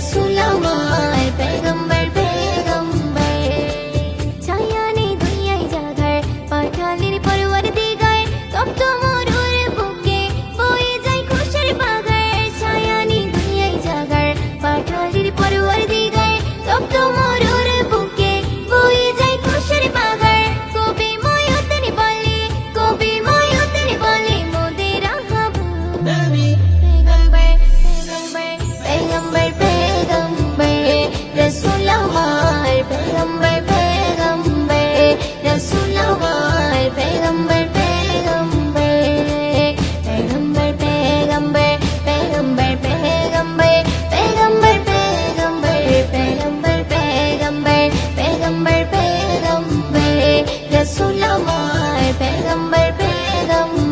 রসুল আমার পেগম্বর পেগম্বর ছায়া নেই দুনিয়ায় জাগার পাঠালির পরওয়ারদিগার তপ্ত মরুর বুকে বয়ে যায় খুশির বাগার ছায়া নেই দুনিয়ায় জাগার পাঠালির পরওয়ারদিগার তপ্ত মরুর বুকে বয়ে যায় খুশির বাগার কবি ময়ূতের বলে মোদের আহাবু পেগম্বর পেগম্বর পেগম্বর রসুল আমার পেগম্বর পেগম্বর রসুল আমার পেগম্বর পেগম্বর পেগম্বর পেগম্বর পেগম্বর পেগম্বর পেগম্বর পেগম্বর পেগম্বর পেগম্বর পেগম্বর পেগম্বর রসুল আমার পেগম্বর পেগম্বর